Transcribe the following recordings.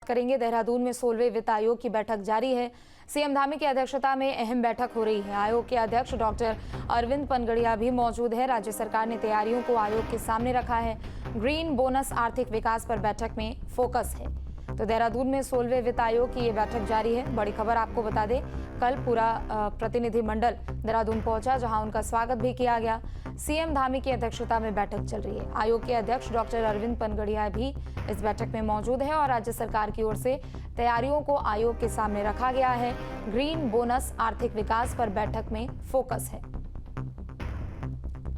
करेंगे। देहरादून में 16वें वित्त आयोग की बैठक जारी है। सीएम धामी की अध्यक्षता में अहम बैठक हो रही है। आयोग के अध्यक्ष डॉक्टर अरविंद पनगड़िया भी मौजूद है। राज्य सरकार ने तैयारियों को आयोग के सामने रखा है। ग्रीन बोनस आर्थिक विकास पर बैठक में फोकस है। तो देहरादून में 16वें वित्त आयोग की ये बैठक जारी है। बड़ी खबर आपको बता दें, कल पूरा प्रतिनिधि मंडल देहरादून पहुंचा, जहां उनका स्वागत भी किया गया। सीएम धामी की अध्यक्षता में बैठक चल रही है। आयोग के अध्यक्ष डॉक्टर अरविंद पनगड़िया भी इस बैठक में मौजूद है और राज्य सरकार की ओर से तैयारियों को आयोग के सामने रखा गया है। ग्रीन बोनस आर्थिक विकास पर बैठक में फोकस है।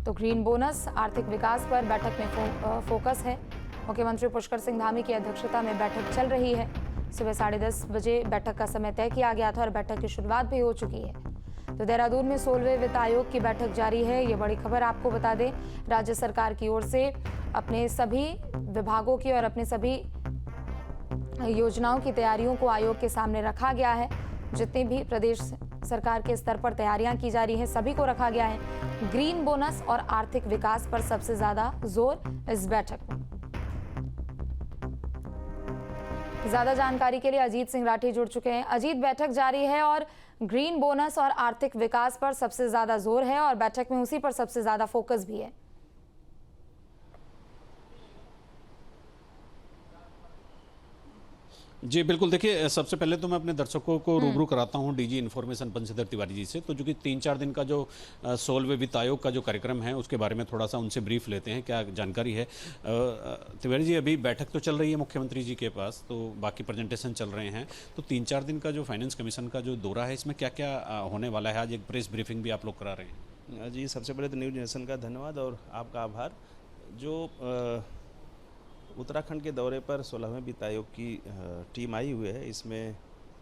तो ग्रीन बोनस आर्थिक विकास पर बैठक में फोकस है। मुख्यमंत्री पुष्कर सिंह धामी की अध्यक्षता में बैठक चल रही है। सुबह 10:30 बजे बैठक का समय तय किया गया था और बैठक की शुरुआत भी हो चुकी है। तो देहरादून में 16वें वित्त आयोग की बैठक जारी है। ये बड़ी खबर आपको बता दें, राज्य सरकार की ओर से अपने सभी विभागों की और अपने सभी योजनाओं की तैयारियों को आयोग के सामने रखा गया है। जितने भी प्रदेश सरकार के स्तर पर तैयारियां की जा रही हैं, सभी को रखा गया है। ग्रीन बोनस और आर्थिक विकास पर सबसे ज्यादा जोर इस बैठक में। ज्यादा जानकारी के लिए अजीत सिंह राठी जुड़ चुके हैं। अजीत, बैठक जारी है और ग्रीन बोनस और आर्थिक विकास पर सबसे ज्यादा जोर है और बैठक में उसी पर सबसे ज्यादा फोकस भी है। जी बिल्कुल, देखिए सबसे पहले तो मैं अपने दर्शकों को रूबरू कराता हूं डीजी इन्फॉर्मेशन बंशीधर तिवारी जी से। तो जो कि 3-4 दिन का जो 16वें वित्त आयोग का जो कार्यक्रम है उसके बारे में थोड़ा सा उनसे ब्रीफ लेते हैं, क्या जानकारी है। तिवारी जी, अभी बैठक तो चल रही है मुख्यमंत्री जी के पास, तो बाकी प्रेजेंटेशन चल रहे हैं, तो 3-4 दिन का जो फाइनेंस कमीशन का जो दौरा है इसमें क्या क्या होने वाला है? आज एक प्रेस ब्रीफिंग भी आप लोग करा रहे हैं। जी, सबसे पहले तो न्यूज़ नेशन का धन्यवाद और आपका आभार। जो उत्तराखंड के दौरे पर 16वें वित्त आयोग की टीम आई हुई है, इसमें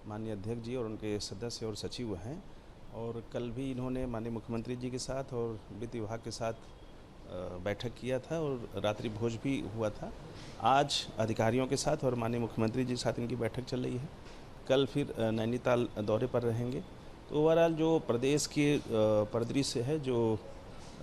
माननीय अध्यक्ष जी और उनके सदस्य और सचिव हैं। और कल भी इन्होंने माननीय मुख्यमंत्री जी के साथ और वित्त विभाग के साथ बैठक किया था और रात्रि भोज भी हुआ था। आज अधिकारियों के साथ और माननीय मुख्यमंत्री जी के साथ इनकी बैठक चल रही है। कल फिर नैनीताल दौरे पर रहेंगे। तो ओवरऑल जो प्रदेश के परिदृश्य है, जो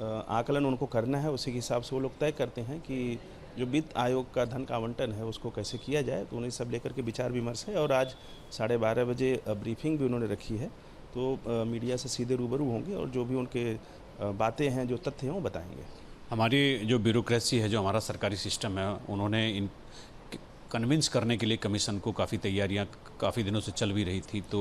आकलन उनको करना है, उसी के हिसाब से वो लोग तय करते हैं कि जो वित्त आयोग का धन का आवंटन है उसको कैसे किया जाए। तो उन्हें सब लेकर के विचार विमर्श है और आज 12:30 बजे ब्रीफिंग भी उन्होंने रखी है। तो मीडिया से सीधे रूबरू होंगे और जो भी उनके बातें हैं, जो तथ्य हैं, वो बताएंगे। हमारी जो ब्यूरोक्रेसी है, जो हमारा सरकारी सिस्टम है, उन्होंने इन कन्विंस करने के लिए कमीशन को काफ़ी तैयारियां काफ़ी दिनों से चल भी रही थी। तो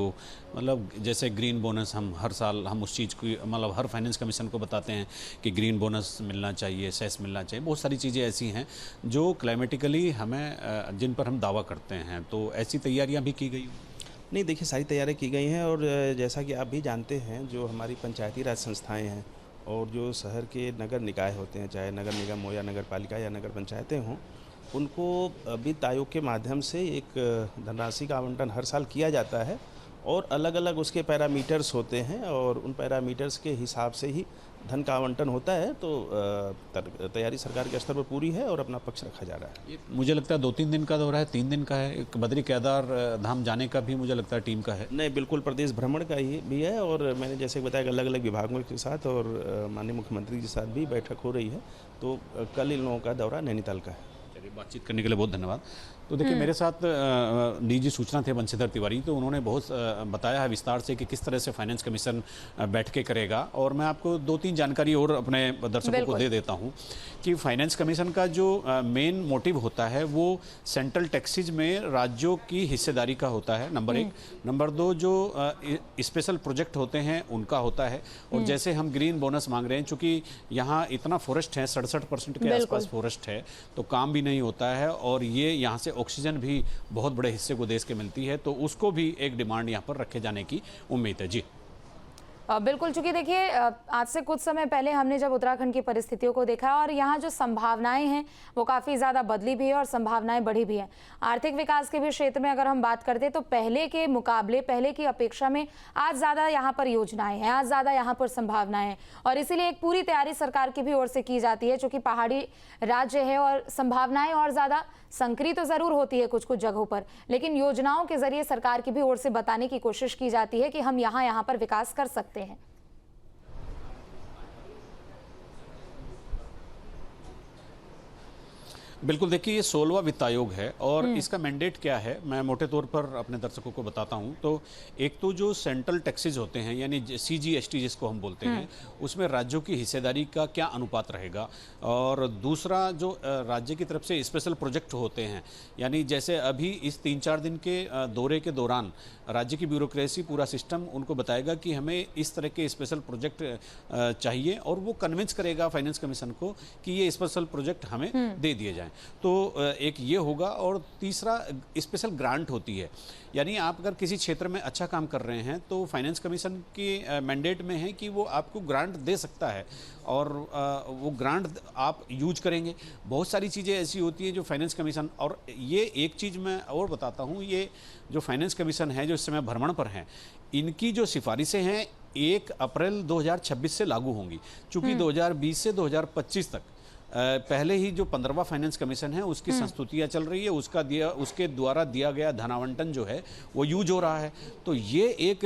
मतलब जैसे ग्रीन बोनस हम हर साल हम उस चीज़ को मतलब हर फाइनेंस कमीशन को बताते हैं कि ग्रीन बोनस मिलना चाहिए, सेस मिलना चाहिए। बहुत सारी चीज़ें ऐसी हैं जो क्लाइमेटिकली हमें जिन पर हम दावा करते हैं। तो ऐसी तैयारियाँ भी की गई? नहीं, देखिए सारी तैयारियाँ की गई हैं और जैसा कि आप भी जानते हैं, जो हमारी पंचायती राज संस्थाएँ हैं और जो शहर के नगर निकाय होते हैं, चाहे नगर निगम हो या नगर पालिका या नगर पंचायतें हों, उनको वित्त आयोग के माध्यम से एक धनराशि का आवंटन हर साल किया जाता है और अलग अलग उसके पैरामीटर्स होते हैं और उन पैरामीटर्स के हिसाब से ही धन का आवंटन होता है। तो तैयारी सरकार के स्तर पर पूरी है और अपना पक्ष रखा जा रहा है। मुझे लगता है 2-3 दिन का दौरा है, 3 दिन का है। एक बद्री केदार धाम जाने का भी मुझे लगता है टीम का है। नहीं, बिल्कुल प्रदेश भ्रमण का ही भी है और मैंने जैसे बताया अलग अलग विभागों के साथ और माननीय मुख्यमंत्री के साथ भी बैठक हो रही है। तो कल इन लोगों का दौरा नैनीताल का है। बातचीत करने के लिए बहुत धन्यवाद। तो देखिए मेरे साथ डीजी सूचना थे बंशीधर तिवारी, तो उन्होंने बहुत बताया है विस्तार से कि किस तरह से फाइनेंस कमीशन बैठ के करेगा। और मैं आपको 2-3 जानकारी और अपने दर्शकों को दे देता हूं कि फाइनेंस कमीशन का जो मेन मोटिव होता है वो सेंट्रल टैक्सेज में राज्यों की हिस्सेदारी का होता है, नंबर 1। नंबर 2, जो स्पेशल प्रोजेक्ट होते हैं उनका होता है। और जैसे हम ग्रीन बोनस मांग रहे हैं, चूँकि यहाँ इतना फॉरेस्ट है, 67% के आसपास फॉरेस्ट है, तो काम भी नहीं होता है और ये यहाँ से ऑक्सीजन भी बहुत बड़े हिस्से को देश के मिलती है। तो उसको भी एक डिमांड यहाँ पर रखे जाने की उम्मीद है। जी बिल्कुल, चूंकि देखिए आज से कुछ समय पहले हमने जब उत्तराखंड की परिस्थितियों को देखा और यहाँ जो संभावनाएं हैं वो काफ़ी ज़्यादा बदली भी है और संभावनाएं बढ़ी भी हैं। आर्थिक विकास के भी क्षेत्र में अगर हम बात करते हैं तो पहले के मुकाबले, पहले की अपेक्षा में आज ज़्यादा यहाँ पर योजनाएं हैं, आज ज़्यादा यहाँ पर संभावनाएं हैं और इसीलिए एक पूरी तैयारी सरकार की भी ओर से की जाती है। चूँकि पहाड़ी राज्य है और संभावनाएं और ज़्यादा संकरी तो ज़रूर होती है कुछ कुछ जगहों पर, लेकिन योजनाओं के जरिए सरकार की भी ओर से बताने की कोशिश की जाती है कि हम यहाँ पर विकास कर सकते हैं। बिल्कुल, देखिए ये 16वां वित्त आयोग है और इसका मैंडेट क्या है, मैं मोटे तौर पर अपने दर्शकों को बताता हूं। तो एक तो जो सेंट्रल टैक्सेस होते हैं यानी CGST जिसको हम बोलते हैं, उसमें राज्यों की हिस्सेदारी का क्या अनुपात रहेगा, और दूसरा जो राज्य की तरफ से स्पेशल प्रोजेक्ट होते हैं, यानी जैसे अभी इस 3-4 दिन के दौरे के दौरान राज्य की ब्यूरोक्रेसी पूरा सिस्टम उनको बताएगा कि हमें इस तरह के स्पेशल प्रोजेक्ट चाहिए, और वो कन्विंस करेगा फाइनेंस कमीशन को कि ये स्पेशल प्रोजेक्ट हमें दे दिए जाएं। तो एक ये होगा, और तीसरा स्पेशल ग्रांट होती है, यानी आप अगर किसी क्षेत्र में अच्छा काम कर रहे हैं तो फाइनेंस कमीशन की मैंडेट में है कि वो आपको ग्रांट दे सकता है, और वो ग्रांट आप यूज करेंगे। बहुत सारी चीज़ें ऐसी होती हैं जो फाइनेंस कमीशन, और ये एक चीज़ मैं और बताता हूँ, ये जो फाइनेंस कमीशन है जो इस समय भ्रमण पर हैं, इनकी जो सिफारिशें हैं 1 अप्रैल 2026 से लागू होंगी, चूँकि 2020 से 2025 तक पहले ही जो 15वां फाइनेंस कमीशन है उसकी संस्तुतियां चल रही है, उसके द्वारा दिया गया धनावंटन जो है वो यूज हो रहा है। तो ये 1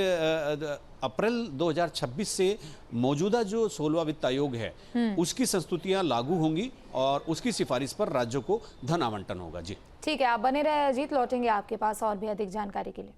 अप्रैल 2026 से मौजूदा जो 16वां वित्त आयोग है उसकी संस्तुतियां लागू होंगी, और उसकी सिफारिश पर राज्यों को धन आवंटन होगा। जी ठीक है, आप बने रहे अजीत, लौटेंगे आपके पास और भी अधिक जानकारी के लिए।